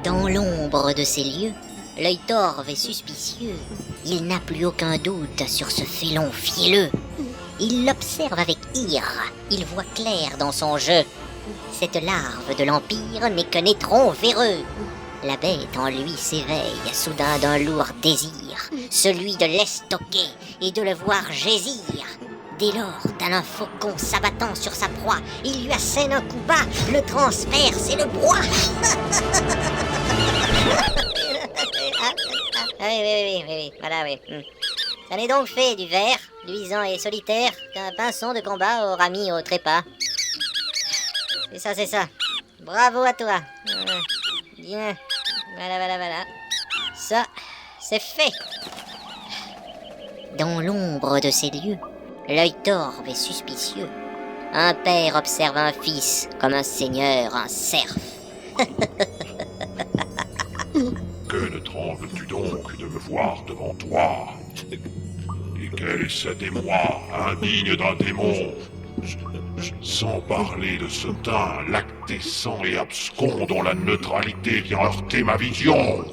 Dans l'ombre de ces lieux, l'œil torve et suspicieux, il n'a plus aucun doute sur ce félon fielleux. Il l'observe avec ire, il voit clair dans son jeu. Cette larve de l'Empire n'est qu'un étron véreux. La bête en lui s'éveille soudain d'un lourd désir, celui de l'estoquer et de le voir gésir. Dès lors, tel un faucon s'abattant sur sa proie, il lui assène un coup bas, le transperce et le broie. Oui, voilà, oui. Ça n'est donc fait du ver, luisant et solitaire, qu'un pinson de combat aura mis au trépas. C'est ça. Bravo à toi. Bien. Voilà. Ça, c'est fait. Dans l'ombre de ces lieux, l'œil torve et suspicieux, un père observe un fils comme un seigneur un serf. Que ne trembles-tu donc de me voir devant toi? Et quel est cet émoi indigne d'un démon? Sans parler de ce teint lactescent et abscon dont la neutralité vient heurter ma vision.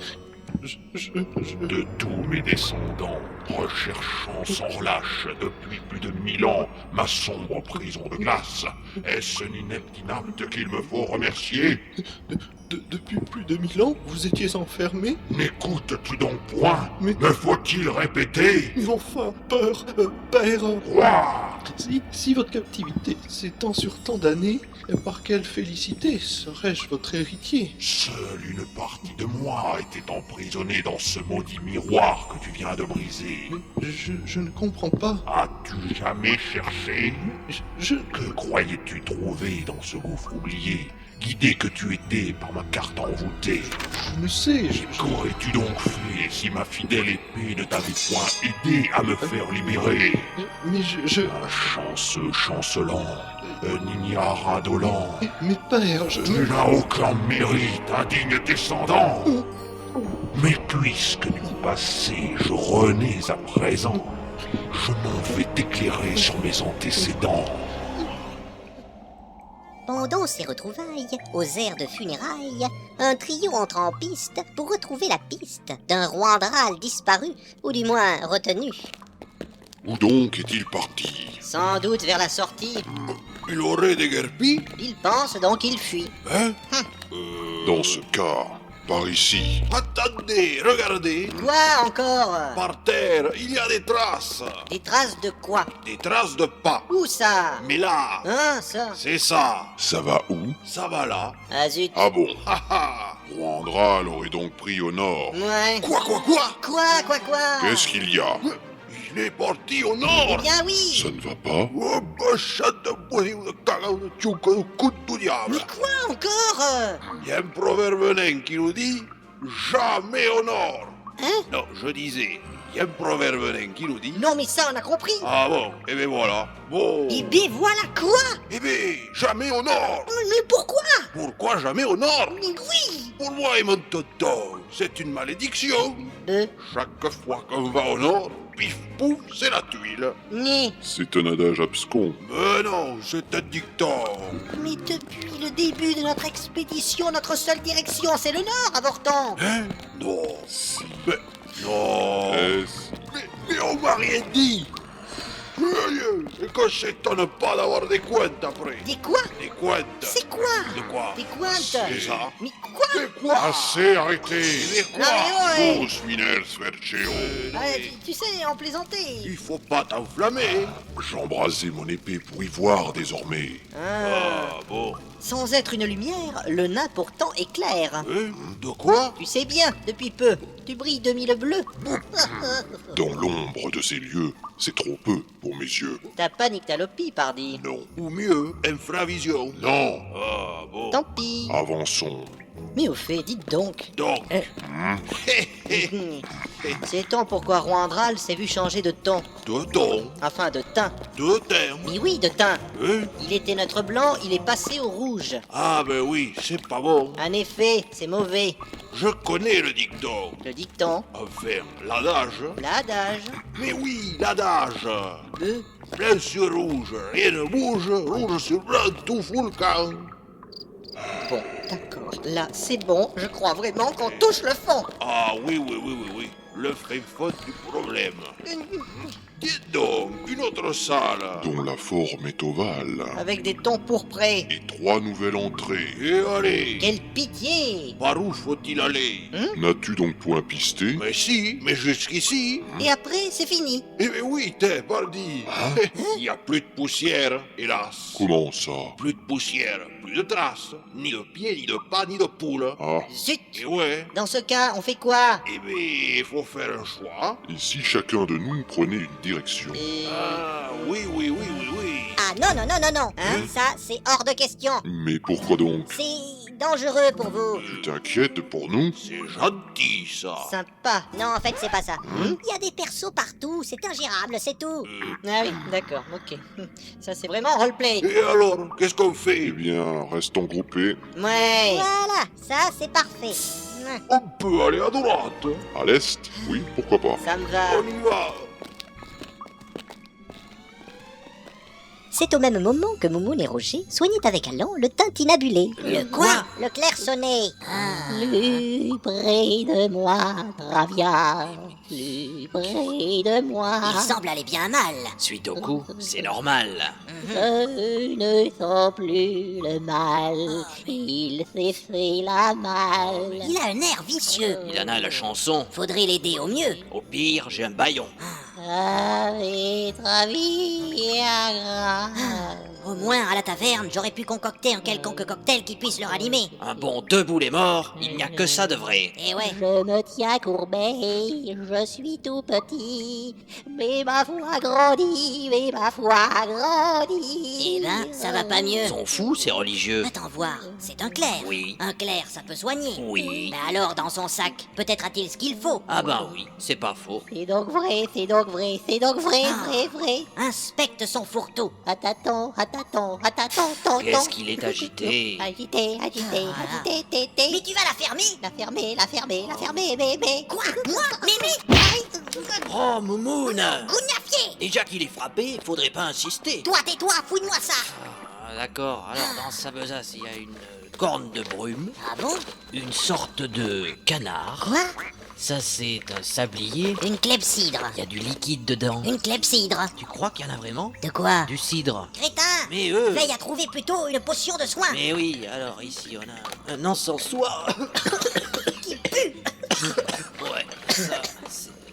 De tous mes descendants, recherchant sans relâche depuis plus de 1000 ans ma sombre prison de glace, est-ce un inepte inapte qu'il me faut remercier? Depuis plus de 1000 ans, vous étiez enfermé? N'écoutes-tu donc point? Mais- Me faut-il répéter? Mais enfin, père... Quoi? Si votre captivité s'étend sur tant d'années, par quelle félicité serais-je votre héritier? Seule une partie de moi était emprisonnée dans ce maudit miroir que tu viens de briser. Mais je ne comprends pas. As-tu jamais cherché? Je... Que croyais-tu trouver dans ce gouffre oublié, guidé que tu étais par ma carte envoûtée? je ne sais, Qu'aurais-tu donc fait si ma fidèle épée ne t'avait point aidé à me faire libérer? Mais Un chanceux chancelant, un ignare indolent, Mais père, tu n'as aucun mérite, indigne descendant. Mais puisque du passé je renais à présent, je m'en vais t'éclairer sur mes antécédents. Pendant ces retrouvailles, aux airs de funérailles, un trio entre en piste pour retrouver la piste d'un Roandral disparu, ou du moins retenu. Où donc est-il parti? Sans doute vers la sortie. Il aurait déguerpi? Il pense donc il fuit. Hein? Dans ce cas, par ici. Attendez, regardez. Quoi encore? Par terre, il y a des traces. Des traces de quoi? Des traces de pas. Où ça? Mais là, Hein, ça? c'est ça. Ça va où? Ça va là. Ah zut. Ah bon? Haha. Roandral aurait donc pris au nord. Ouais. Quoi Quoi? Qu'est-ce qu'il y a? Il est parti au Eh nord. bien oui. Ça ne va pas? Oh, bachat de bois de cagao de tchouka de coup du diable. Mais quoi encore? Il y a un proverbe nain qui nous dit jamais au nord. Hein? Non, je disais, il y a un proverbe nain qui nous dit. Non mais ça on a compris. Ah bon, et ben voilà. Bon. Eh bien voilà quoi? Eh ben, jamais au nord. Mais pourquoi? Pourquoi jamais au nord? Mais oui. Pour moi et mon tonton, c'est une malédiction. Chaque fois qu'on va au nord, pif pouf, c'est la tuile. Mais C'est un adage abscon. Mais non, c'est un dicton. depuis le début de notre expédition, notre seule direction c'est le nord, avorton. Hein? Non. Si. Mais non. Est-ce... Mais on m'a rien dit. Et qu'on s'étonne pas d'avoir des cointes après. Des quoi? Des cointes. C'est quoi? De quoi? Des quintes? C'est ça. Mais quoi? Mais quoi? Assez arrêté! Mais Non quoi? mais ouais. Tous miners Verceo! Non, Ah, mais tu sais, en plaisanter. il faut pas t'enflammer. J'embrasais mon épée pour y voir désormais. Ah bon. Sans être une lumière, le nain pourtant éclaire. Hein? De quoi? Tu sais bien, depuis peu, tu brilles de mille bleus. Dans l'ombre de ces lieux, c'est trop peu pour mes yeux. T'as pas nyctalopie, pardi. Non. Ou mieux, infravision. Non! Ah bon. Tant pis. Avançons. Mais au fait, dites donc. Donc. Sait-on pourquoi Roandral s'est vu changer de ton? De ton. Enfin, de teint. De terme. Mais oui, de teint. Hein? Il était notre blanc, il est passé au rouge. Ah ben oui, c'est pas bon. En effet, c'est mauvais. Je connais le dicton. Le dicton, Enfin, l'adage. l'adage, Mais oui, l'adage. le... Blanc sur rouge, rien ne bouge. Rouge sur blanc, tout fout le camp. Bon, d'accord. Là, c'est bon, je crois vraiment qu'on touche le fond. Ah oui, le vrai fond du problème. Dites donc, une autre salle. Dont la forme est ovale. Avec des tons pourprés. Et 3 nouvelles entrées. Et allez, Quelle pitié! par où faut-il aller? N'as-tu donc point pisté? Mais si, mais jusqu'ici. Et après, c'est fini. Eh bien oui, t'es pardi. Il n'y a plus de poussière, hélas. Comment ça? Plus de poussière, plus de traces. Ni de pieds, ni de pas, ni de poules. Ah, Zut! Et ouais. Dans ce cas, on fait quoi? Eh bien, il faut faire un choix. et si chacun de nous prenait une direction? Ah, oui. Ah non, hein, ça c'est hors de question. Mais pourquoi donc? C'est dangereux pour vous. Tu t'inquiètes pour nous? C'est gentil, ça. Sympa. Non, en fait, c'est pas ça. Il y a des persos partout, c'est ingérable, c'est tout. Ah oui, d'accord, ok. Ça, c'est vraiment roleplay. Et alors, qu'est-ce qu'on Eh fait? bien, restons groupés. Ouais. Voilà, ça c'est parfait. On peut aller à droite. À l'est? Oui, pourquoi pas. Ça me va. On y va. C'est au même moment que Moumoun et Roger soignaient avec allant le tintinabulé. Le quoi? Le clairsonné. Plus près de moi, Bravia. Plus près de moi. Il semble aller bien mal. Suite au coup, c'est normal. Je ne sens plus le mal. Il s'est fait la malle. Il a un air vicieux. Il en a la chanson. Faudrait l'aider au mieux. Au pire, j'ai un baillon. Avec Au moins, à la taverne, j'aurais pu concocter un quelconque cocktail qui puisse le ranimer. Un bon debout les morts, il n'y a que ça de vrai. Et ouais. Je me tiens courbé, je suis tout petit, mais ma foi grandit, mais ma foi grandit. Eh ben, ça va pas mieux. Ils sont fous, ces religieux. Attends voir, c'est un clerc. Oui. Un clerc, ça peut soigner. Oui. Ben alors, dans son sac, peut-être a-t-il ce qu'il faut. Ah ben oui, c'est pas faux. C'est donc vrai, c'est donc vrai, c'est donc vrai, vrai. Inspecte son fourre-tout. Attends. Qu'est-ce qu'il est agité. Agité. Mais tu vas la fermer. La fermer, bébé. Quoi? Moi? Mémé? Oh, Moumoun! Gougnafier! Déjà qu'il est frappé, faudrait pas insister. Toi, tais-toi, fouille-moi ça. Ah, d'accord, alors dans sa besace, il y a une corne de brume, Ah bon? une sorte de canard. Quoi? Ça, c'est un sablier. Une clepsydre. Il y a du liquide dedans. Une clepsydre. Tu crois qu'il y en a vraiment? De quoi? Du cidre. Crétin! Mais eux... Veille à trouver plutôt une potion de soin. Mais oui, alors ici on a un encensoir. Qui pue. Ouais, ça,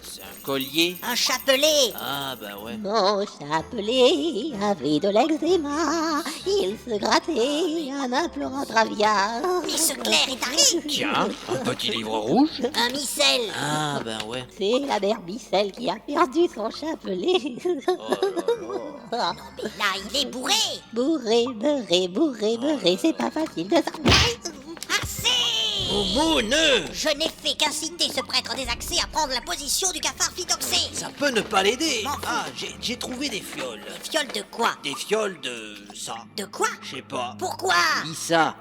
c'est un collier. Un chapelet. Ah bah ouais. Mon chapelet avait de l'eczéma. Il se grattait en implorant Travia. Mais ce clerc est arrivé. Tiens, un petit livre rouge. Un micelle. Ah bah ouais. C'est la mère Micelle qui a perdu son chapelet. Non mais là, il est bourré. Bourré, c'est pas facile de s'arrêter. Assez! Moumoun! Je n'ai fait qu'inciter ce prêtre désaxé à prendre la position du cafard phytoxé. Ça peut ne pas l'aider. M'en fous. Ah, j'ai trouvé des fioles. Fiole de quoi? Des fioles de ça. De quoi? Je sais pas. Pourquoi? Dis ça.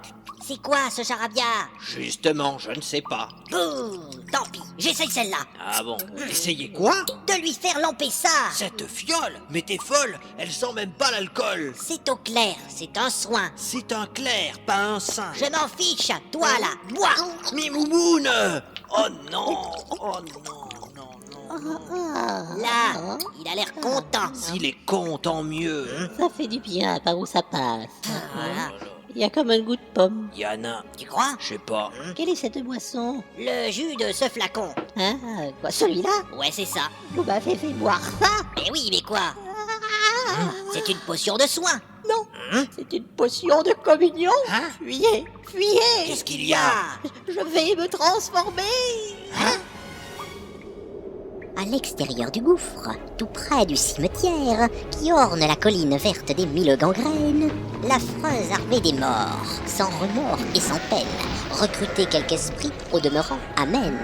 C'est quoi ce charabia? Justement, je ne sais pas. Bouh, tant pis, j'essaye celle-là. Ah bon? Essayez quoi? De lui faire lamper ça. Cette fiole? Mais t'es folle, elle sent même pas l'alcool. C'est au clair, c'est un soin. C'est un clair, pas un sein. Je m'en fiche, toi là, bois. Mais Moumoun! Oh non! Oh non! Là, il a l'air content. S'il est con, tant mieux. Ça fait du bien par où ça passe. Voilà. Il y a comme un goût de pomme. Yana, Tu crois? je sais pas. Quelle est cette boisson? Le jus de ce flacon. Hein? Quoi, celui-là? Ouais, c'est ça. Vous m'avez fait boire ça? Eh oui, mais quoi? C'est une potion de soin. Non, c'est une potion de communion. Hein? Fuyez, fuyez. Qu'est-ce qu'il y a? Je vais me transformer. À l'extérieur du gouffre, tout près du cimetière, qui orne la colline verte des 1000 gangrènes, l'affreuse armée des morts, sans remords et sans peine, recrutait quelques esprits au demeurant amène.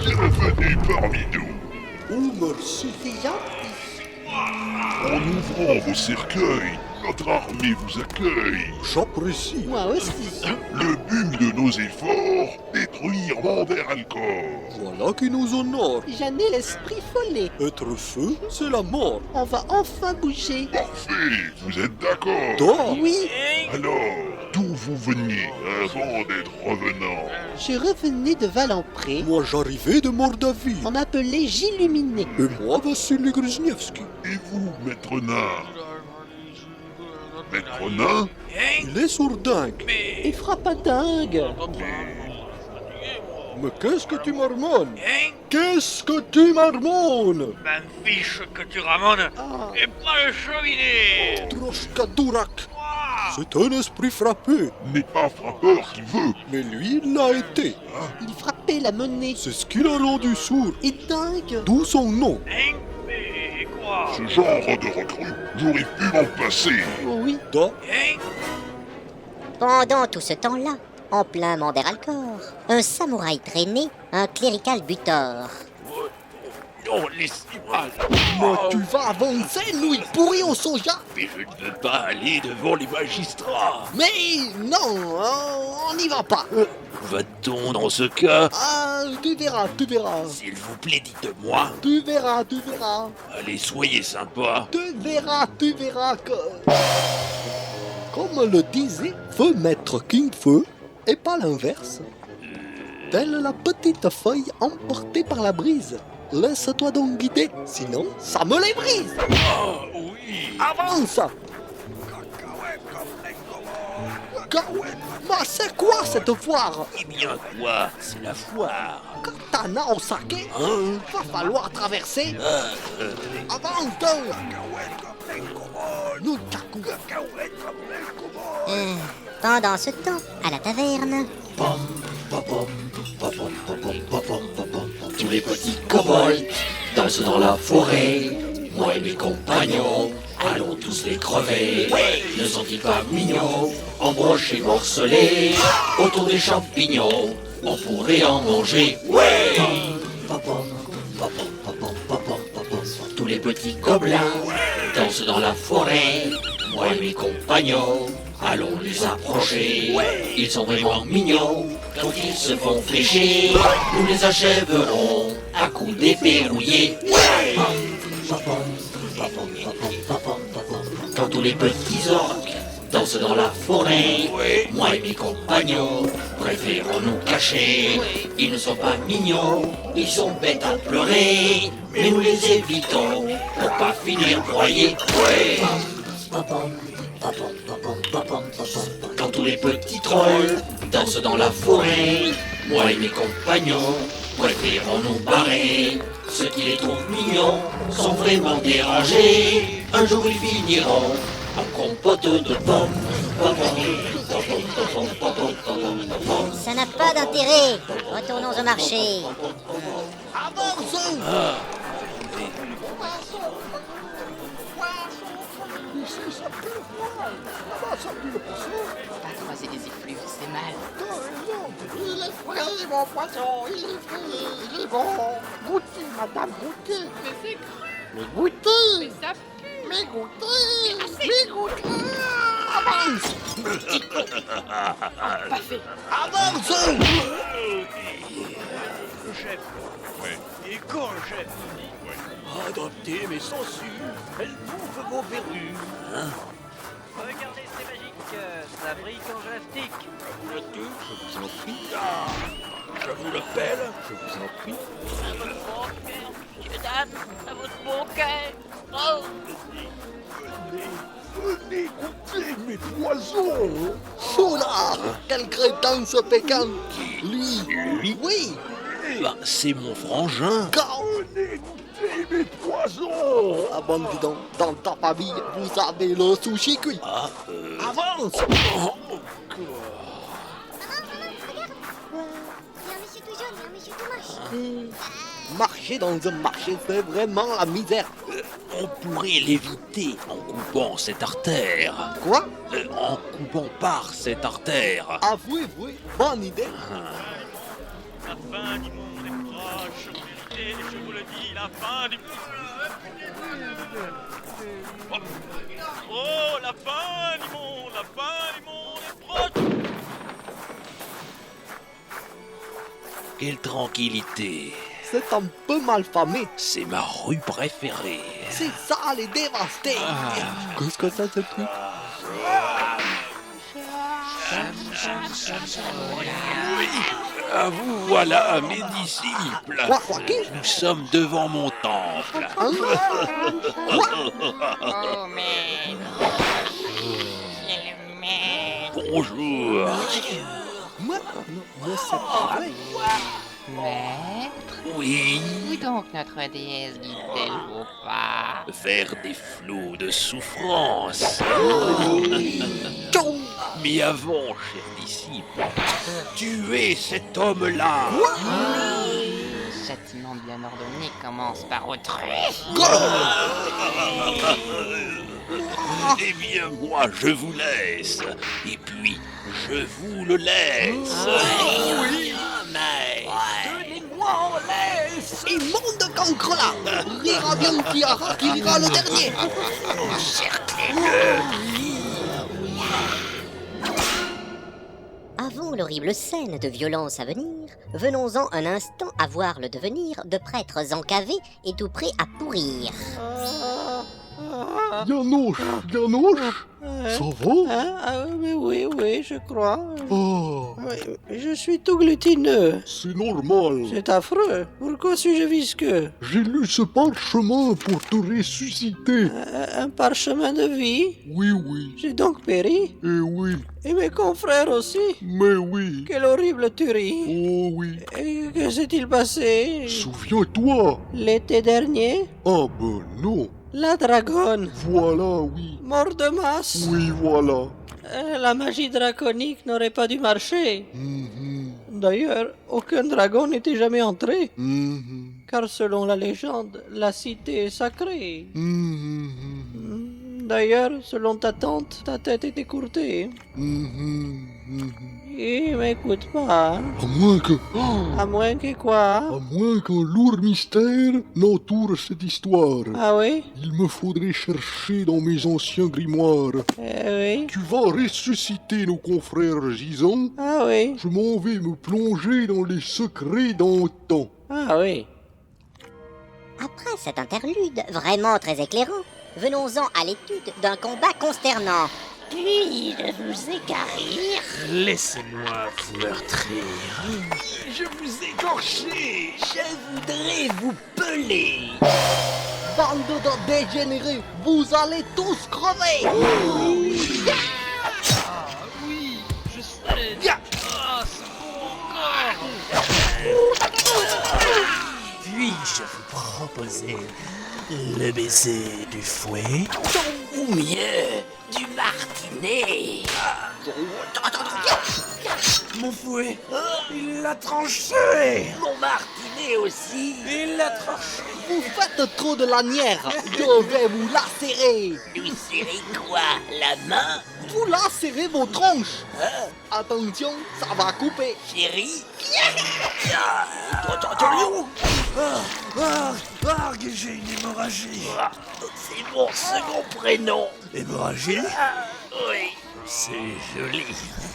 Bienvenue parmi nous. Oh, merci. En ouvrant vos cercueils, notre armée vous accueille. J'apprécie. Moi aussi. Le but de nos efforts, détruire Vanderalcor. Voilà qui nous honore. J'en ai l'esprit follet. Être feu, c'est la mort. On va enfin bouger. Parfait, vous êtes d'accord? Toi? Oui. Alors, d'où vous veniez avant d'être revenant? Je revenais de Valempré. Moi, j'arrivais de Mordavie. On m'appelait Gilluminé. Et moi, Vassili Gruzniewski. Et vous, maître nain? Maître nain? Il est sourdingue. Et frappadingue. Mais qu'est-ce que tu marmonnes? Qu'est-ce que tu marmonnes? Ben fiche que tu ramones Ah, et pas le cheminée. Troshka Durak. C'est un esprit frappé. N'est pas frappeur qui veut. Mais lui, il l'a été. Il frappait la monnaie. C'est ce qui l'a rendu sourd. Et dingue. D'où son nom. Hein? Mais quoi? Ce genre de recrue, j'aurais pu m'en passer. Oh oui. Da. Hein? Pendant tout ce temps-là, en plein Manderalcor, un samouraï traîné, un clérical butor. Non, laissez-moi. Mais tu vas avancer, nouille pourrie au soja. Mais je ne veux pas aller devant les magistrats. Mais non, on n'y va pas. Où va-t-on dans ce cas? Ah, tu verras, tu verras. S'il vous plaît, dites-moi. Tu verras, tu verras. Allez, soyez sympa. Tu verras que... Comme le disait Feu Maître King Feu, et pas l'inverse. Telle la petite feuille emportée par la brise. Laisse-toi donc guider, sinon ça me les brise. Oh, oui. Avance. Mais c'est quoi cette foire? Eh bien, quoi? C'est la foire. Katana au saké. Hein? Va falloir traverser. Avance donc. Nous takou. Pendant ce temps, à la taverne, Tous les petits cow-boys dansent dans la forêt. Moi et mes compagnons, allons tous les crever. Ne sont-ils pas mignons, embrochés, morcelés, autour des champignons, on pourrait en manger. Tous les petits gobelins dansent dans la forêt. Moi et mes compagnons, allons les approcher. Ils sont vraiment mignons, quand ils se font flécher, nous les achèverons à coups d'épée rouillée. Quand tous les petits orques dansent dans la forêt, moi et mes compagnons préférons nous cacher. Ils ne sont pas mignons, ils sont bêtes à pleurer, mais nous les évitons pour pas finir broyés. Quand tous les petits trolls dansent dans la forêt, moi et mes compagnons préférons nous barrer. Ceux qui les trouvent mignons sont vraiment dérangés. Un jour ils finiront en compote de pommes. ça n'a pas d'intérêt. Retournons au marché. Pas croiser des effluves, c'est mal. Il est frais, mon poisson. Il est frais. Il est bon. Goûtez, madame, goûtez. Mais c'est cru, Mais goûtez. mais ça pue. Mais goûtez. Mais goûtez. Avance. Pas fait. Avance. Le chef. Ouais. Il est con, le chef. Adoptez mes sangsues. Elles bouffent vos verrues. Regardez, c'est magique. Ça brille quand je la stick. Vous le tue, je vous en prie. Ah, je vous le pèle, je vous en prie. À votre bon cœur, monsieur Dan. À votre bon cœur. Oh. Venez goûter mes poisons. Oula, quel crétin ce Pékin. Lui. Oui. Ben, c'est mon frangin. Quand Venez goûter mes poisons. Ah bon, dis donc, dans ta famille, vous avez le sushi cuit. Ah, Avance. Il y a un monsieur tout jaune et un monsieur tout moche. Marcher dans un marché, c'est vraiment la misère. on pourrait l'éviter en coupant cette artère. Quoi? En coupant par cette artère. Ah oui, bonne idée. La fin du monde est proche, vérité, je vous le dis, la fin du... Oh, la fin du monde est proche. Quelle tranquillité. C'est un peu mal famé. C'est ma rue préférée. C'est ça, elle est dévastée. Qu'est-ce que c'est ce truc? Vous voilà, mes disciples. Quoi, qui? Nous sommes devant mon temple. Hein? Oh, maître. C'est le maître. Bonjour. Moi, c'est pas vrai. Maître, Oui, où donc notre déesse guide-t-elle vos pas? vers des flots de souffrance. Mais avant, cher disciple, tuez cet homme-là. Châtiment bien ordonné commence par autrui. Eh bien, moi, je vous laisse. Et puis, je vous le laisse. Oui, donnez-moi en laisse. Immonde cancre là! Rira bien Tiara qui rira le dernier! Avant l'horrible scène de violence à venir, venons-en un instant à voir le devenir de prêtres encavés et tout prêts à pourrir. Yanoche, ça va? Mais oui, je crois. Oh, Je suis tout glutineux. c'est normal. C'est affreux. Pourquoi suis-je visqueux? J'ai lu ce parchemin pour te ressusciter. Un parchemin de vie? Oui. J'ai donc péri? Eh oui, Et mes confrères aussi? mais oui. Quelle horrible tuerie! Oh oui. Et que s'est-il passé? Souviens-toi. L'été dernier? Ah ben non. La dragonne! Voilà, oui. Mort de masse! Oui, voilà. La magie draconique n'aurait pas dû marcher. Mhm, D'ailleurs, aucun dragon n'était jamais entré. mhm, Car selon la légende, la cité est sacrée. mhm, D'ailleurs, selon ta tante, ta tête est écourtée. mhm, mhm. Et m'écoute pas. À moins que... À moins que quoi? À moins qu'un lourd mystère n'entoure cette histoire. Ah oui? Il me faudrait chercher dans mes anciens grimoires. Oui. Tu vas ressusciter nos confrères gisants. Ah oui. Je m'en vais me plonger dans les secrets d'antan. Ah oui. Après cet interlude vraiment très éclairant, venons-en à l'étude d'un combat consternant. Puis-je vous écarrir? Laissez-moi vous meurtrir. Je vous égorger. Je voudrais vous peler. Bande de dégénérés, vous allez tous crever! Oui, je sais. Ah, c'est bon encore. Puis-je vous proposer le baiser du fouet ou mieux du martinet? Mon fouet, il l'a tranché. Mon martinet aussi. Il l'a tranché. Vous faites trop de lanières, je vais vous lacérer! Nous serrer quoi? La main? Vous lacérez vos tronches! Attention, ça va couper! Chérie? Que j'ai une hémorragie. C'est mon second prénom. Hémorragie? Oui. C'est joli.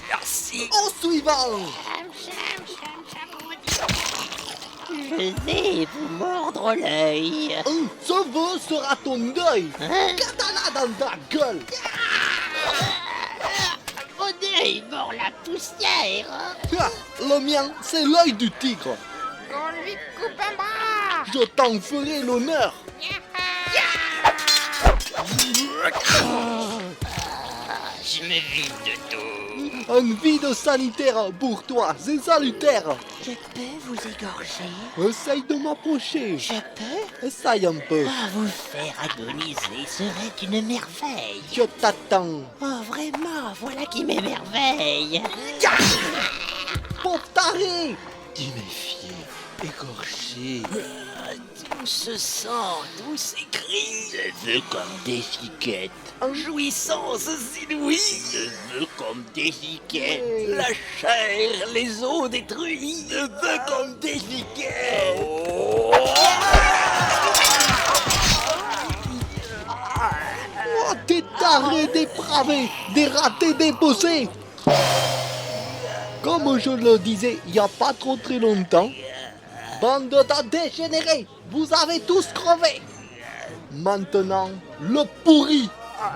Merci. Au suivant! Je vais vous mordre l'œil. Un cheveu sera ton deuil! Katana dans ta gueule! Mon œil mord la poussière. Ah, le mien, c'est l'œil du tigre! On lui coupe un bras. Je t'en ferai l'honneur! Je me vide de tout. Un vide sanitaire pour toi, c'est salutaire! Je peux vous égorger? Essaye de m'approcher! Je peux? Essaye un peu! Vous faire agoniser serait une merveille. Je t'attends! Oh, vraiment, voilà qui m'émerveille. Pauvre taré! Tu m'es fier, égorgé. Tout se sent, tout s'écrit. Je veux comme des chiquettes. En jouissance inouïe. Je veux comme des chiquettes. La chair, les os détruits. Je veux comme des chiquettes. Oh, des tarés dépravés, des ratés déposés! Comme je le disais il n'y a pas trop très longtemps, bande de dégénérés, vous avez tous crevé! Maintenant, le pourri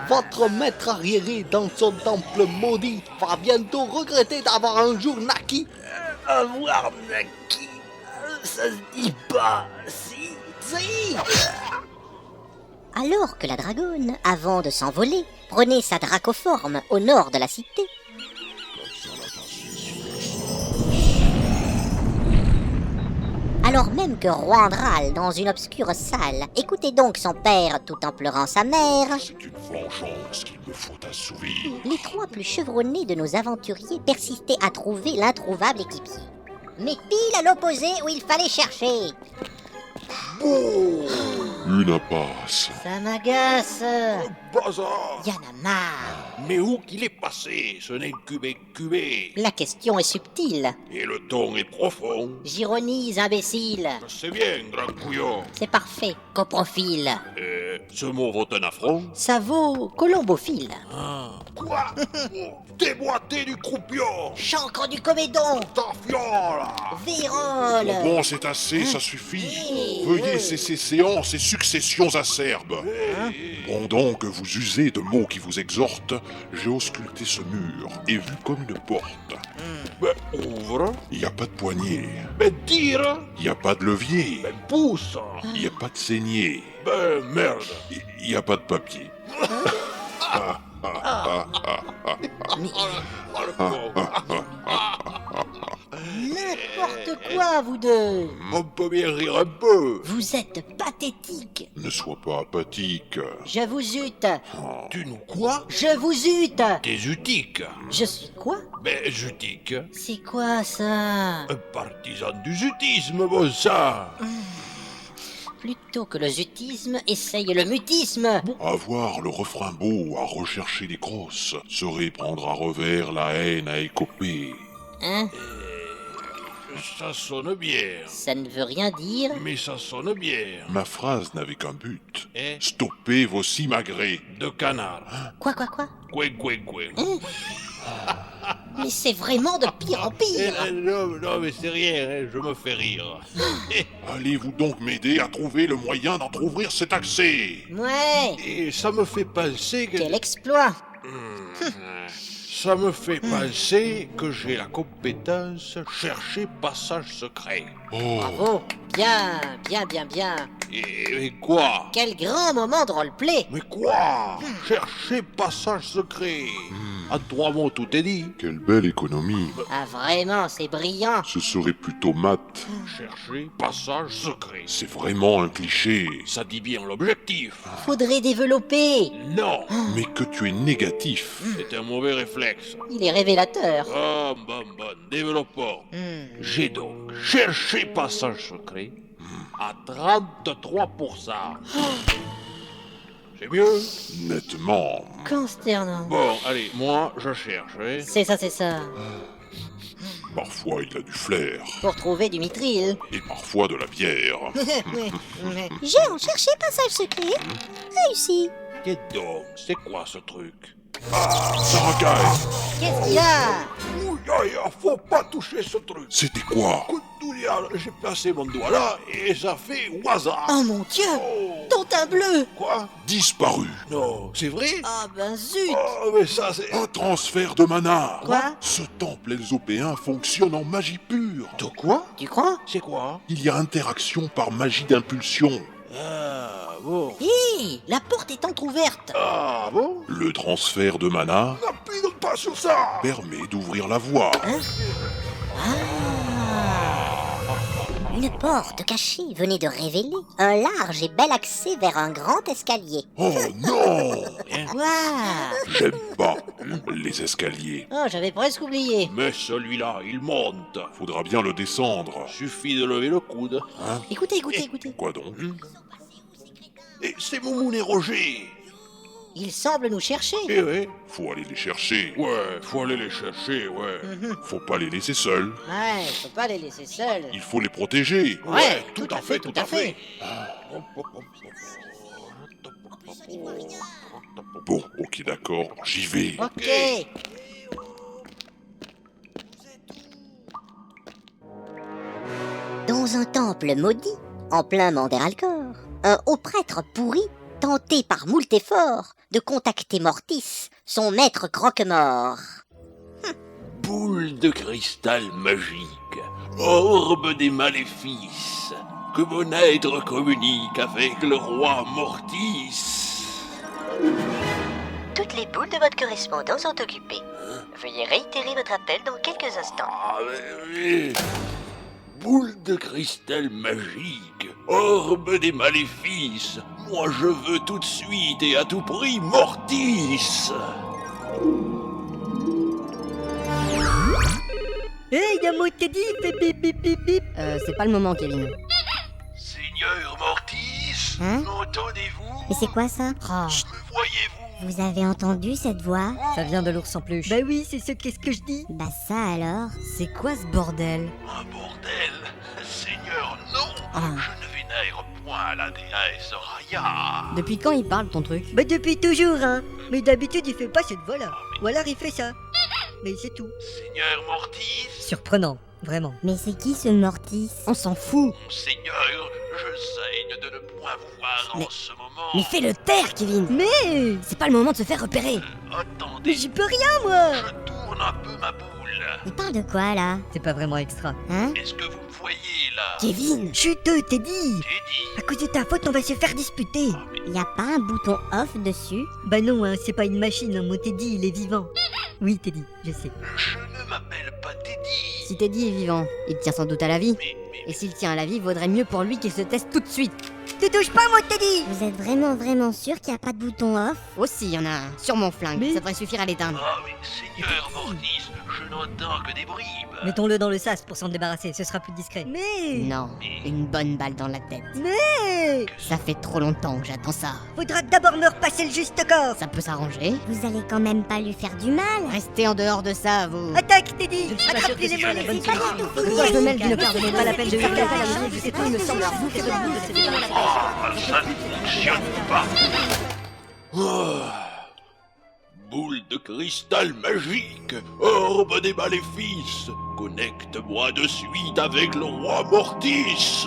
Votre maître arriéré dans son temple maudit va bientôt regretter d'avoir un jour naquis. Avoir naquis, ça se dit pas, si. Alors que la dragonne, avant de s'envoler, prenait sa dracoforme au nord de la cité. Alors même que Roandral, dans une obscure salle, écoutait donc son père tout en pleurant sa mère, C'est une vengeance qu'il me faut assouvir. les trois plus chevronnés de nos aventuriers persistaient à trouver l'introuvable équipier. Mais pile à l'opposé où il fallait chercher. Une impasse. Ça m'agace. Bazar. Y'en a marre. Mais où qu'il est passé, ce incubé. La question est subtile. Et le ton est profond. J'ironise, imbécile. C'est bien, grand couillon. C'est parfait, coprofile. Ce mot vaut un affront. Ça vaut colombophile. Quoi? Déboîté du croupion. Chancre du comédon. Ta fiole. Vérole. Bon, c'est assez, ça suffit. Veuillez cesser séance et successions acerbes. Pendant que vous usez de mots qui vous exhortent, j'ai ausculté ce mur et vu comme une porte. Ben, ouvre. Il n'y a pas de poignée. Ben, tire. Il n'y a pas de levier. Ben, pousse. Il n'y a pas de saignée. Ben, merde. Il n'y a pas de papier. N'importe quoi, vous deux. On peut bien rire un peu. Vous êtes pathétiques. Ne sois pas apathique. Je vous ute. Tu nous quoi? Je vous ute. T'es utique. Je suis quoi? Ben, jutique. C'est quoi ça? Un partisan du zutisme, bon ça. Plutôt que le zutisme, essaye le mutisme. Avoir le refrain beau à rechercher les grosses serait prendre à revers la haine à écoper. Hein? Ça sonne bien. Ça ne veut rien dire. Mais ça sonne bien. Ma phrase n'avait qu'un but. Hein? Stopper vos simagrées. De canard. Quoi? Couin. Mais c'est vraiment de pire en pire. Non, mais c'est rien, hein, je me fais rire. Allez-vous donc m'aider à trouver le moyen d'entrouvrir cet accès? Ouais. Et ça me fait penser que... Quel exploit. Ça me fait penser que j'ai la compétence chercher passage secret. Oh, Bravo. Bien. Et quoi? Quel grand moment de roleplay. Mais quoi? Chercher passage secret. En 3 mots, tout est dit. quelle belle économie. Ah vraiment, c'est brillant. Ce serait plutôt mat. Chercher passage secret. C'est vraiment un cliché. Ça dit bien l'objectif. Faudrait développer. Non, Mais que tu es négatif. c'est un mauvais réflexe. Il est révélateur. Bon, développons. J'ai donc cherché passage secret à 33%. C'est mieux? Nettement. Consternant. Bon, allez, moi, je cherche, hein. C'est ça. Parfois il a du flair. Pour trouver du mithril. Et parfois de la bière. J'ai en cherché passage secret. Réussi. Qu'est-ce donc? C'est quoi ce truc? Ça racaille. Qu'est-ce qu'il y a? Faut pas toucher ce truc. C'était quoi? Coup de douillard, j'ai placé mon doigt là et ça fait au hasard. Oh mon Dieu! Ton teint bleu! Quoi? Disparu. Non, c'est vrai? Ah ben zut! Oh, mais ça c'est... Un transfert de mana. Quoi? Ce temple elsopéen fonctionne en magie pure. De quoi? Tu crois? C'est quoi? Il y a interaction par magie d'impulsion. Ah, bon. Hé! La porte est entr'ouverte! Ah, bon? Le transfert de mana N'appuie pas sur ça! permet d'ouvrir la voie. Une porte cachée venait de révéler un large et bel accès vers un grand escalier. Oh non! Quoi? J'aime pas les escaliers. Oh, j'avais presque oublié. Mais celui-là, il monte. Faudra bien le descendre. Suffit de lever le coude. Écoutez. Quoi donc? Et c'est Moumoun et Roger. Il semble nous chercher. Eh ouais. Faut aller les chercher. Ouais, faut aller les chercher, ouais. Faut pas les laisser seuls. Ouais, faut pas les laisser seuls. Il faut les protéger. Ouais, tout à fait. Bon, ok, d'accord, j'y vais. Ok. Dans un temple maudit, en plein Manderalcor, un haut prêtre pourri tenté par moult efforts de contacter Mortis, son maître croque-mort. Boule de cristal magique, orbe des maléfices, que mon être communique avec le roi Mortis. Toutes les boules de votre correspondant sont occupées. Veuillez réitérer votre appel dans quelques instants. Ah, mais... Boule de cristal magique, orbe des maléfices, moi je veux tout de suite et à tout prix Mortis. Hey, y'a mon Teddy, bip bip bip bip bip. C'est pas le moment, Kevin. Seigneur Mortis, Hein? m'entendez-vous? Mais c'est quoi ça? Me voyez-vous? Vous avez entendu cette voix? Ça vient de l'ours en peluche. Bah oui, c'est ce qu'est-ce que je dis. Bah ça alors? C'est quoi ce bordel? Un bordel? Seigneur, non! Ah. Je ne vénère point à la déesse Raya. Depuis quand il parle ton truc? Bah depuis toujours, hein. Mais d'habitude il fait pas cette voix-là. Ou alors il fait ça. Mais c'est tout. Seigneur Mortis, Surprenant, vraiment. Mais c'est qui ce Mortis? On s'en fout. Seigneur, je saigne de ne point vous voir en ce moment. Mais fais-le taire, Kevin. Mais c'est pas le moment de se faire repérer. Attendez, Mais j'y peux rien, moi. je tourne un peu ma boule. Il parle de quoi là? C'est pas vraiment extra. Hein? Est-ce que vous me voyez là? Kevin, chut, Teddy. Teddy. À cause de ta faute, on va se faire disputer. Y a pas un bouton off dessus? Bah non, hein, c'est pas une machine, hein, mon Teddy, il est vivant. Oui, Teddy, je sais. Je ne m'appelle pas Teddy. Si Teddy est vivant, il tient sans doute à la vie. Mais Et s'il tient à la vie, vaudrait mieux pour lui qu'il se teste tout de suite. Tu touches pas, mon Teddy! Vous êtes vraiment sûr qu'il y a pas de bouton off? Aussi, il y en a un, sur mon flingue. Ça devrait suffire à l'éteindre. Ah mais Seigneur Mortis, je n'entends que des bribes. Mettons-le dans le sas pour s'en débarrasser, ce sera plus discret. Mais... Non, une bonne balle dans la tête. Mais... Ça fait trop longtemps que j'attends ça. Faudra d'abord me repasser le juste corps. Ça peut s'arranger. Vous allez quand même pas lui faire du mal? Restez en dehors de ça, vous. Attaque, Teddy! Attrape les démons, c'est pas du tout fini. Moi, je me mêle d'une part, pas la peine de hurler à la je sais tout, il me semble, vous faites le bout de cette Ça ne fonctionne pas. Boule de cristal magique, orbe des maléfices, connecte-moi de suite avec le roi Mortis.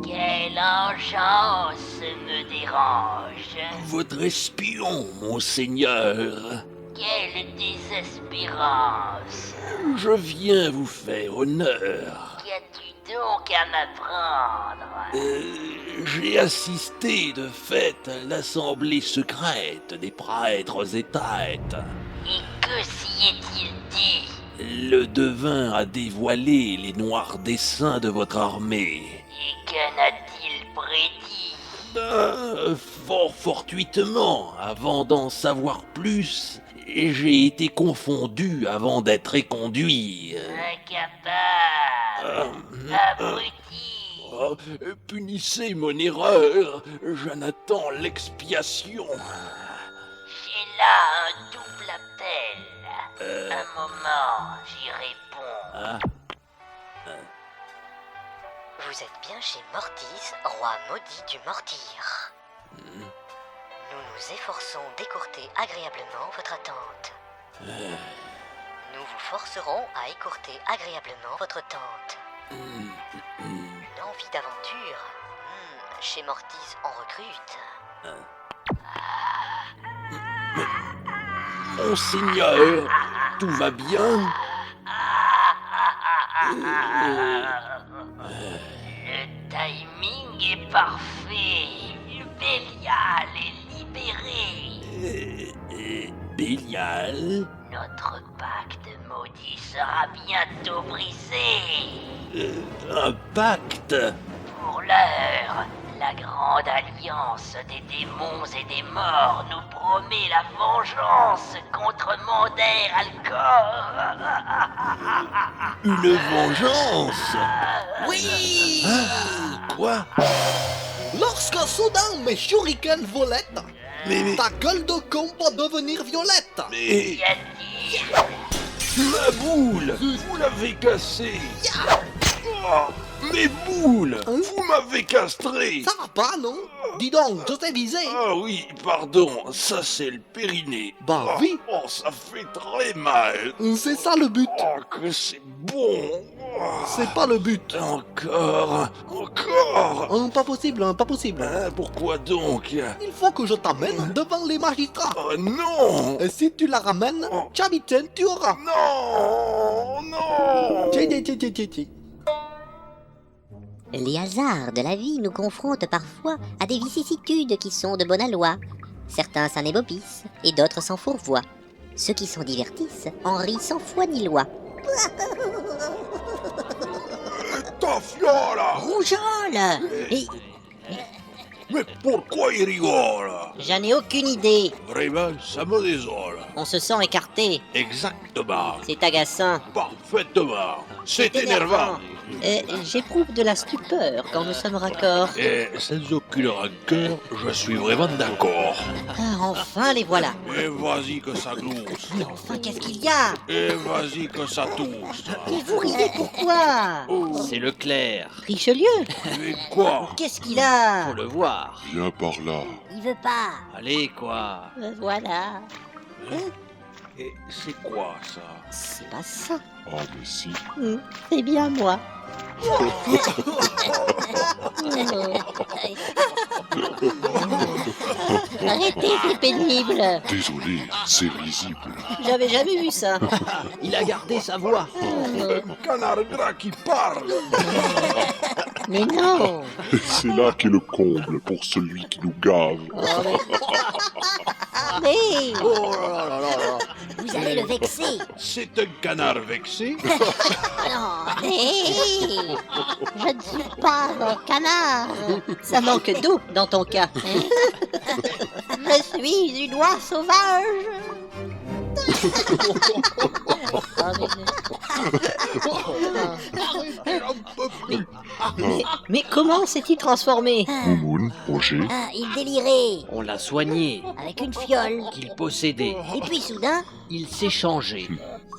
Quelle engeance me dérange. Votre espion, mon seigneur. Quelle désespérance. Je viens vous faire honneur. Qu'as-tu donc à m'apprendre? J'ai assisté de fait à l'assemblée secrète des prêtres et têtes. Et que s'y est-il dit? Le devin a dévoilé les noirs desseins de votre armée. Et que n'a-t-il prédit? Fort fortuitement, avant d'en savoir plus, j'ai été confondu avant d'être éconduit. Incapable. Abruti. Punissez mon erreur, j'en attends l'expiation. J'ai là un double appel. Un moment, j'y réponds. Vous êtes bien chez Mortis, roi maudit du Mortir. Nous nous efforçons d'écourter agréablement votre attente. Nous vous forcerons à écourter agréablement votre attente. Une envie d'aventure? Chez Mortis, on recrute. Monseigneur, tout va bien? Le timing est parfait. Bélial est libéré. Bélial? Notre pacte maudit sera bientôt brisé. Un pacte? Pour l'heure, la grande alliance des démons et des morts nous promet la vengeance contre Mander Alcor. Une vengeance? Oui! Quoi? Lorsque soudain mes shurikens volette, ta gueule de con va devenir violette. Mais... Ma boule! Vous l'avez cassée! Oh, mes boules! Vous m'avez castré! Ça va pas, non? Dis donc, je t'ai visé. Ah oui, pardon, ça c'est le périnée. Bah oui. Oh, ça fait très mal. C'est ça le but. Oh, que c'est bon. C'est pas le but. Encore. Pas possible, pas possible. Pourquoi donc? Il faut que je t'amène devant les magistrats. Oh non. Et si tu la ramènes, Chaviten, tu auras. Non. Tiens. Les hasards de la vie nous confrontent parfois à des vicissitudes qui sont de bonne aloi. Certains s'en ébobissent et d'autres s'en fourvoient. Ceux qui s'en divertissent en rient sans foi ni loi. Ta fiole. Rougeole. Mais pourquoi il rigole? J'en ai aucune idée. Vraiment, ça me désole. On se sent écarté. Exactement. C'est agaçant. Parfaitement. C'est énervant. J'éprouve de la stupeur quand nous sommes raccords. Et sans aucune rancœur, je suis vraiment d'accord. Ah, enfin les voilà. Et vas-y que ça glousse. Mais enfin, qu'est-ce qu'il y a? Et vas-y que ça tousse. Mais vous riez pourquoi? C'est Leclerc. Richelieu? Mais quoi? Qu'est-ce qu'il a? Faut le voir. Viens par là. Il veut pas. Allez, quoi. Voilà. Et c'est quoi ça? C'est pas ça. Oh, mais si. C'est bien moi. Arrêtez, c'est pénible. Désolé, c'est risible. J'avais jamais vu ça. Il a gardé sa voix. Canard gras qui parle. Mais non. C'est là qu'est le comble pour celui qui nous gave. Mais Oh là là là là. Vous allez le vexer. C'est un canard vexé. Non, je ne suis pas un canard. Ça manque d'eau dans ton cas. Je suis une oie sauvage. Mais comment s'est-il transformé? Moumoun, Roger, ah, il délirait. On l'a soigné. Avec une fiole. Qu'il possédait. Et puis soudain, Il s'est changé.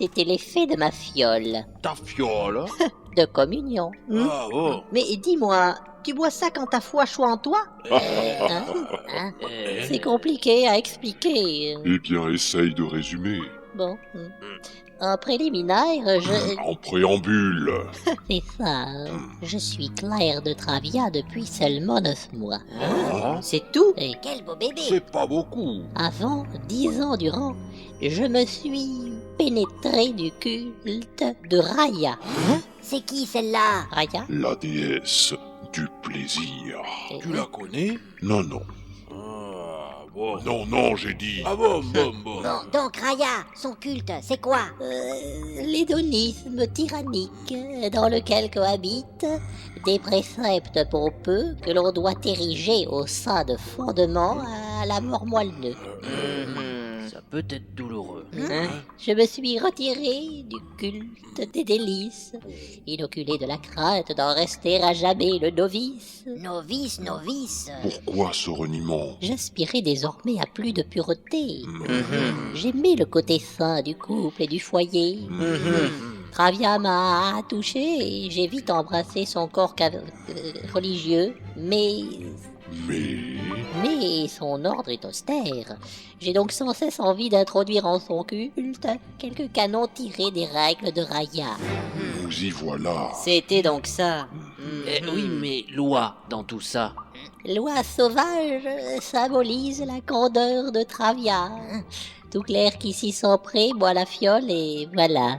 C'était l'effet de ma fiole. Ta fiole. De communion. Ah bon. Mais dis-moi, tu bois ça quand ta foi choix en toi? Hein? C'est compliqué à expliquer. eh bien, essaye de résumer. Bon. En préliminaire, En préambule. C'est ça. Je suis Claire de Travia depuis seulement 9 mois. C'est tout. Et quel beau bébé. C'est pas beaucoup. avant, 10 ans durant, je me suis pénétré du culte de Raya. C'est qui celle-là? Raya? La déesse du plaisir. Tu la connais? Non, non. Ah bon. Non, j'ai dit. Ah bon. Bon, donc Raya, son culte, c'est quoi? L'hédonisme tyrannique dans lequel cohabitent des préceptes pompeux que l'on doit ériger au sein de fondements à la mort moelleux. Ça peut être douloureux. Je me suis retiré du culte des délices, inoculé de la crainte d'en rester à jamais le novice. Novice. Pourquoi ce reniement? J'aspirais désormais à plus de pureté. J'aimais le côté sain du couple et du foyer. Travia m'a touché et j'ai vite embrassé son corps religieux, mais son ordre est austère. J'ai donc sans cesse envie d'introduire en son culte quelques canons tirés des règles de Raya. Nous y voilà. C'était donc ça. Oui, mais loi dans tout ça. Loi sauvage symbolise la candeur de Travia. Tout clair qu'ici sont prêts, boit la fiole et voilà.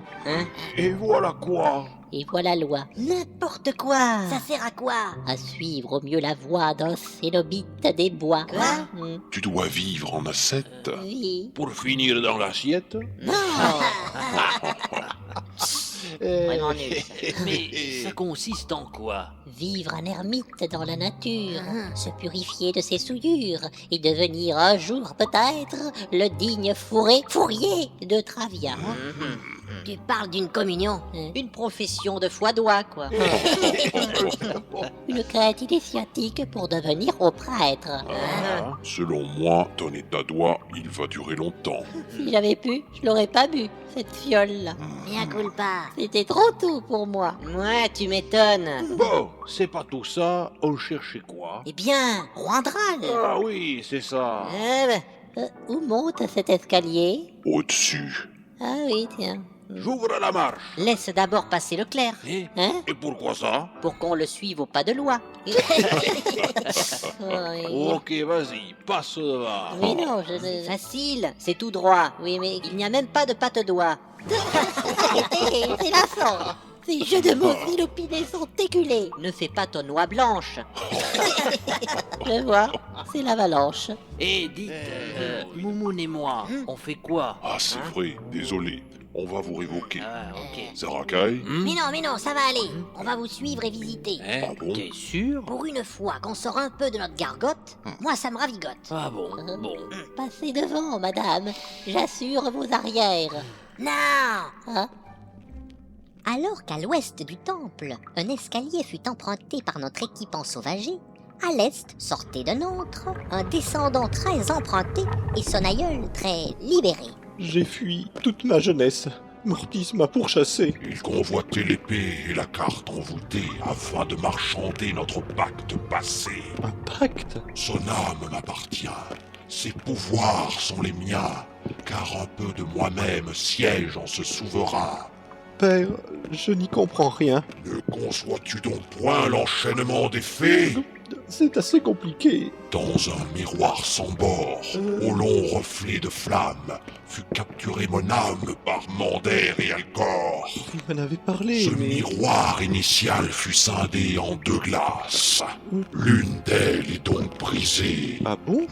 Et voilà quoi? Et voilà loi. N'importe quoi. Ça sert à quoi? À suivre au mieux la voie d'un cénobite des bois. Quoi? Tu dois vivre en ascète. Oui. Pour finir dans l'assiette? Vraiment nul. Mais ça consiste en quoi? Vivre un ermite dans la nature, se purifier de ses souillures et devenir un jour peut-être le digne fourrier de Travia. Tu parles d'une communion. Une profession de foi d'oie, quoi. Une quête initiatique pour devenir au prêtre. Selon moi, ton état d'oie, il va durer longtemps. Si j'avais pu, je l'aurais pas bu, cette fiole-là. Bien culpa. C'était trop tôt pour moi. Ouais, tu m'étonnes. Bon, c'est pas tout ça, on cherchait quoi? Eh bien, Roandral. Ah oui, c'est ça. Où monte cet escalier? Au-dessus. Ah oui, tiens. J'ouvre la marche. Laisse d'abord passer le clerc. Hein? Et pourquoi ça? Pour qu'on le suive au pas de loi. Ok, vas-y, passe devant. Oui, non, facile, c'est tout droit. Oui, mais il n'y a même pas de patte-doigt. C'est la fin. Ces jeux de mots inopinés sont éculés. Ne fais pas ton noix blanche. Je vois, c'est l'avalanche. Et dites, Moumoun et moi, on fait quoi? Ah, c'est vrai, désolé. On va vous révoquer. Ah, ok. Zarakai? Mais non, ça va aller. On va vous suivre et visiter. Ah bon? T'es sûr? Pour une fois qu'on sort un peu de notre gargote, moi ça me ravigote. Ah bon, bon. Passez devant, madame. J'assure vos arrières. Non! Hein? Alors qu'à l'ouest du temple, un escalier fut emprunté par notre équipe ensauvagée, à l'est sortait de nôtre un descendant très emprunté et son aïeul très libéré. J'ai fui toute ma jeunesse. Mortis m'a pourchassé. Il convoitait l'épée et la carte envoûtée afin de marchander notre pacte passé. Un pacte? Son âme m'appartient. Ses pouvoirs sont les miens, car un peu de moi-même siège en ce souverain. Père, je n'y comprends rien. Ne conçois-tu donc point l'enchaînement des faits? C'est assez compliqué. Dans un miroir sans bord, au long reflet de flamme, fut capturé mon âme par Mander et Alcor. Vous m'en avez parlé, Ce mais... miroir initial fut scindé en 2 glaces. L'une d'elles est donc brisée. Ah bon?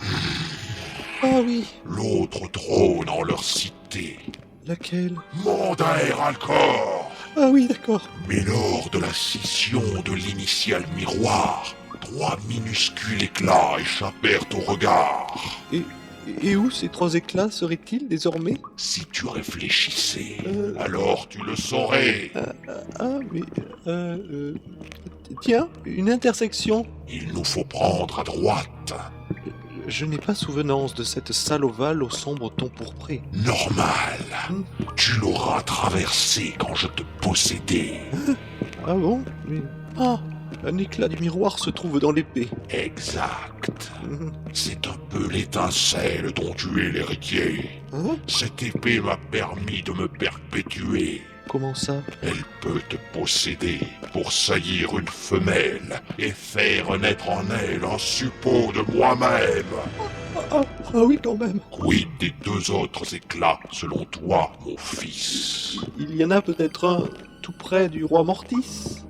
Ah oui. L'autre trône en leur cité. Laquelle? Mander Alcor. Ah oui, d'accord. Mais lors de la scission de l'initial miroir, 3 minuscules éclats échappèrent au regard. Et où ces 3 éclats seraient-ils désormais? Si tu réfléchissais, alors tu le saurais. Tiens, une intersection. Il nous faut prendre à droite. Je n'ai pas souvenance de cette salle ovale au sombre ton pourpré. Normal. Tu l'auras traversée quand je te possédais. Ah bon? Mais... Ah, un éclat du miroir se trouve dans l'épée. Exact. C'est un peu l'étincelle dont tu es l'héritier. Cette épée m'a permis de me perpétuer. Comment ça? Elle peut te posséder pour saillir une femelle et faire naître en elle un suppôt de moi-même. Ah oui, quand même. Quid des 2 autres éclats, selon toi, mon fils? Il y en a peut-être un tout près du roi Mortis.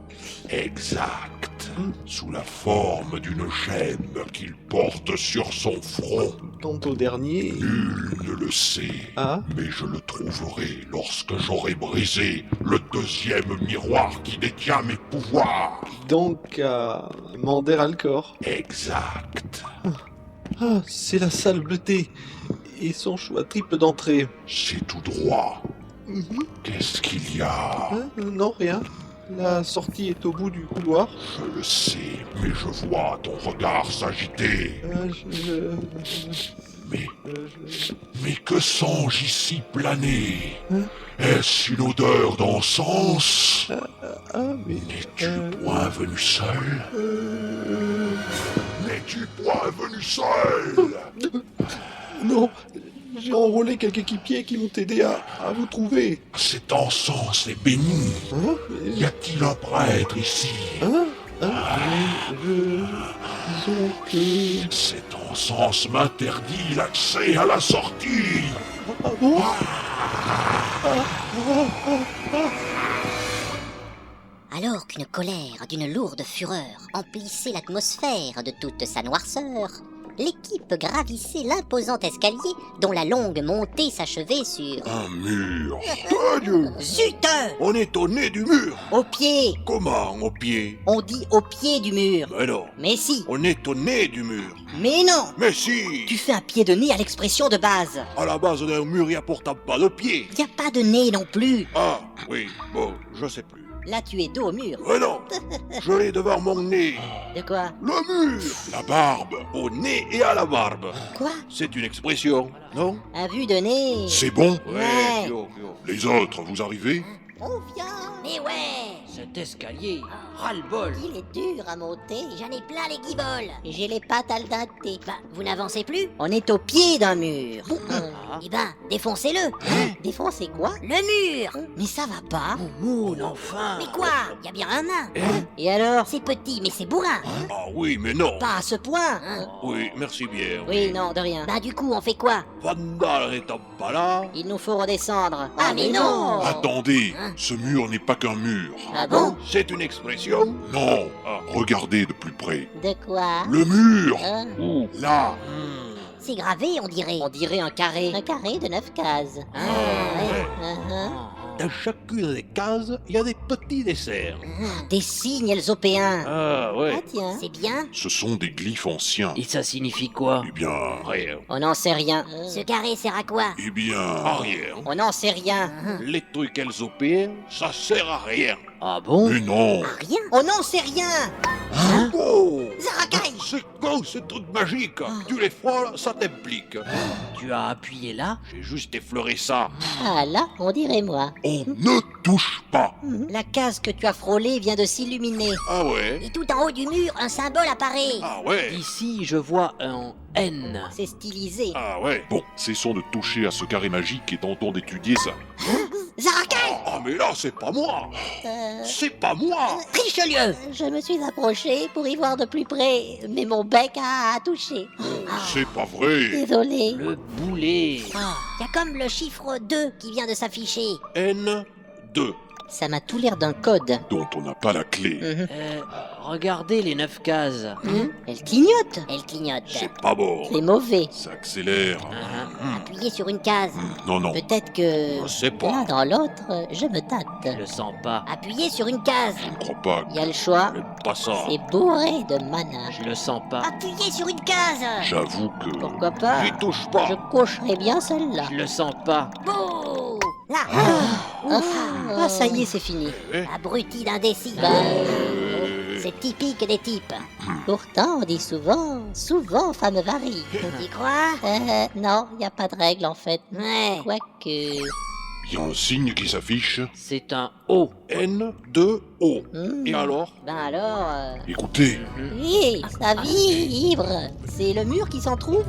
Exact. Sous la forme d'une gemme qu'il porte sur son front. Quant au dernier... Nul ne le sait. Mais je le trouverai lorsque j'aurai brisé le 2e miroir qui détient mes pouvoirs. Donc à Mander Alcor. Exact. Ah, c'est la salle bleutée. Et son choix triple d'entrée. C'est tout droit. Qu'est-ce qu'il y a? Non, rien. La sortie est au bout du couloir. Je le sais, mais je vois ton regard s'agiter. Mais que songe ici planer? Est-ce une odeur d'encens? N'es-tu point venu seul? N'es-tu point venu seul? Non, j'ai enrôlé quelques équipiers qui m'ont aidé à vous trouver. Cet encens est béni. Y a-t-il un prêtre ici? Disons que... Cet encens m'interdit l'accès à la sortie. Ah bon? Alors qu'une colère d'une lourde fureur emplissait l'atmosphère de toute sa noirceur, l'équipe gravissait l'imposant escalier dont la longue montée s'achevait sur... Un mur. Dieu! Zut! On est au nez du mur. Au pied. Comment au pied? On dit au pied du mur. Mais non. Mais si. On est au nez du mur. Mais non. Mais si. Tu fais un pied de nez à l'expression de base. À la base d'un mur, il n'y a pourtant pas de pied. Y a pas de nez non plus. Ah, oui, bon, je sais plus. Là, tu es dos au mur. Mais non. Je l'ai devant mon nez. De quoi? Le mur. La barbe. Au nez et à la barbe. Quoi? C'est une expression, non? À vue de nez. C'est bon? Ouais. Yo. Les autres, vous arrivez? On vient. Mais ouais, Cet escalier, ras-le-bol. Il est dur à monter. j'en ai plein les guiboles. J'ai les pattes al dente. Bah, vous n'avancez plus? On est au pied d'un mur. Eh ben, défoncez-le. Défoncer quoi? Le mur. Mais ça va pas. Moon, enfin. Mais quoi? Y a bien un nain. Et alors? C'est petit, mais c'est bourrin. Ah oui, mais non. Pas à ce point. Oui, merci bien. Oui, non, de rien. Bah, du coup, on fait quoi? Vandal n'étant pas là, Il nous faut redescendre. Ah, mais non. Attendez, ce mur n'est pas qu'un mur. Ah bon? c'est une expression. Non, regardez de plus près. De quoi? Le mur Hein? Où Là C'est gravé, on dirait. On dirait un carré. Un carré de 9 cases. Ah, ouais. Dans chacune des cases, il y a des petits desserts. Des signes elzopéens. Ah Ah ouais. tiens. C'est bien. Ce sont des glyphes anciens. Et ça signifie quoi? Eh bien... Rien. On n'en sait rien. Ce carré sert à quoi? Eh bien... Rien. On n'en sait rien. Les trucs elzopéens, ça sert à rien. Ah bon? Mais non Rien. On n'en sait rien. Oh, Zarakai. c'est con ce truc magique. Tu les frôles, ça t'implique. Tu as appuyé là? J'ai juste effleuré ça. Ah là, on dirait moi. On ne touche pas. La case que tu as frôlée vient de s'illuminer. Ah ouais. Et tout en haut du mur, un symbole apparaît. Ah ouais. Ici, je vois un N. C'est stylisé. Ah ouais. Bon, cessons de toucher à ce carré magique et tentons d'étudier ça. Zarakai. Ah mais là, c'est pas moi. Euh, C'est pas moi. Richelieu. je me suis approché pour y voir de plus près, mais mon bec a touché. C'est pas vrai. Désolé. Le boulet. Y a comme le chiffre 2 qui vient de s'afficher. N2. Ça m'a tout l'air d'un code. Dont on n'a pas la clé. Regardez les 9 cases. Elle clignote. Elle clignote. C'est pas bon. C'est mauvais. Ça accélère. Appuyez sur une case. Non, non. Peut-être que Je sais pas. l'un dans l'autre, je me Je tâte. le sens pas. Appuyez sur une case. Je ne crois pas. Il y a le choix. Le passant. C'est bourré de mana. Je le sens pas. Appuyez sur une case. J'avoue que... Pourquoi pas? J'y touche pas. Je cocherai bien celle-là. Je le sens pas. Bouh. Là. Ah, ça y est, c'est fini. Abruti d'indécis. C'est typique des types. Pourtant, on dit souvent, femme varie. Tu crois? Non, y a pas de règle en fait. Ouais. Quoique... Il y a un signe qui s'affiche. C'est un O. N2O. Hmm. Et alors? Ben alors... Écoutez. Oui, ça vibre. C'est le mur qui s'entrouvre.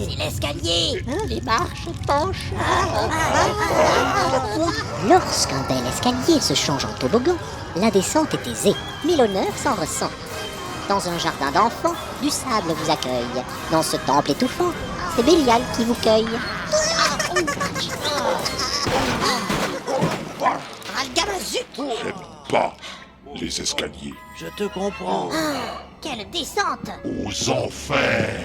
C'est l'escalier. Hein, les marches penchent. Lorsqu'un bel escalier se change en toboggan, la descente est aisée, mais l'honneur s'en ressent. Dans un jardin d'enfants, du sable vous accueille. Dans ce temple étouffant, c'est Bélial qui vous cueille. J'aime pas les escaliers. Je te comprends. Quelle descente! Aux enfers.